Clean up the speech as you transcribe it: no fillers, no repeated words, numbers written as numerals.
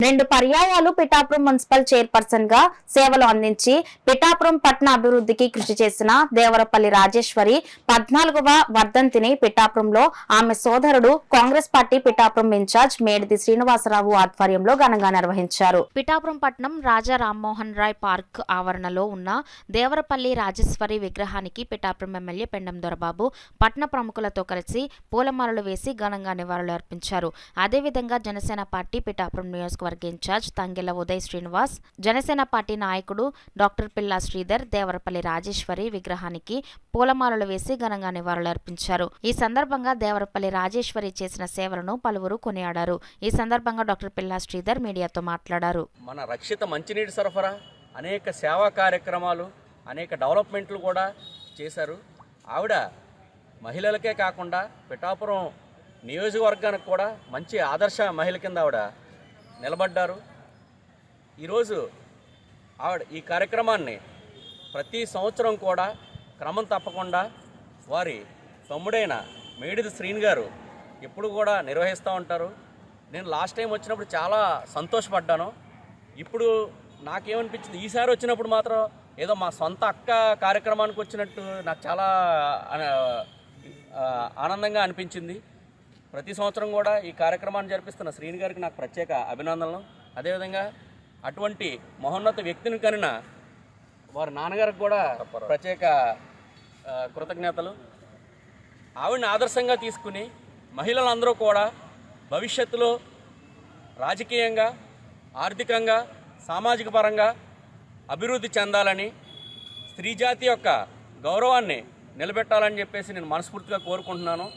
2 పర్యాయాలు Pithapuram municipal chairperson గా సేవలు అందించి పిఠాపురం పట్టణ అభివృద్ధికి కృషి చేసిన దేవరపల్లి రాజేశ్వరి 14వ వర్ధంతిని పిఠాపురంలో ఆమె సోదరుడు కాంగ్రెస్ పార్టీ పిఠాపురం ఇన్ఛార్జ్ మేడిది శ్రీనివాసరావు ఆధ్వర్యంలో ఘనంగా నిర్వహించారు. పిఠాపురం పట్టణం రాజా రామ్మోహన్ రాయ్ పార్క్ ఆవరణలో ఉన్న దేవరపల్లి రాజేశ్వరి విగ్రహానికి పిఠాపురం ఎమ్మెల్యే పెండం దొరబాబు పట్టణ ప్రముఖులతో కలిసి పూలమాలలు వేసి ఘనంగా నివాళులు అర్పించారు. అదేవిధంగా జనసేన పార్టీ పిఠాపురం నియోజకవర్గ ఇన్ఛార్జ్ తంగెల ఉదయ్ శ్రీనివాస్, జనసేన పార్టీ నాయకుడు డాక్టర్ పిల్లా శ్రీధర్ దేవరపల్లి రాజేశ్వరి విగ్రహానికి పూలమాలలు వేసి ఘనంగా నివాళులు అర్పించారు. ఈ సందర్భంగా దేవరపల్లి రాజేశ్వరి చేసిన సేవలను పలువురు కొనియాడారు. ఈ సందర్భంగా డాక్టర్ పిల్లా శ్రీధర్ మీడియాతో మాట్లాడారు. మన రక్షిత మంచినీటి సరఫరా, అనేక సేవా కార్యక్రమాలు, అనేక డెవలప్మెంట్లు కూడా చేశారు. ఆవిడ మహిళలకే కాకుండా పిఠాపురం నియోజకవర్గానికి కూడా మంచి ఆదర్శ మహిళ కింద ఆవిడ నిలబడ్డారు. ఈరోజు ఆవిడ ఈ కార్యక్రమాన్ని ప్రతి సంవత్సరం కూడా క్రమం తప్పకుండా వారి తమ్ముడైన మేడిది శ్రీని గారు ఎప్పుడు కూడా నిర్వహిస్తూ ఉంటారు. నేను లాస్ట్ టైం వచ్చినప్పుడు చాలా సంతోషపడ్డాను. ఇప్పుడు నాకేమనిపించింది, ఈసారి వచ్చినప్పుడు మాత్రం ఏదో మా సొంత అక్క కార్యక్రమానికి వచ్చినట్టు నాకు చాలా ఆనందంగా అనిపించింది. ప్రతి సంవత్సరం కూడా ఈ కార్యక్రమాన్ని జరిపిస్తున్న శ్రీని గారికి నాకు ప్రత్యేక అభినందనలు. అదేవిధంగా అటువంటి మహోన్నత వ్యక్తిని కనిన వారి నాన్నగారికి కూడా ప్రత్యేక కృతజ్ఞతలు. ఆవిడని ఆదర్శంగా తీసుకుని మహిళలందరూ కూడా భవిష్యత్తులో రాజకీయంగా, ఆర్థికంగా, సామాజిక పరంగా అభివృద్ధి చెందాలని, స్త్రీ జాతి యొక్క గౌరవాన్ని నిలబెట్టాలని చెప్పేసి నేను మనస్ఫూర్తిగా కోరుకుంటున్నాను.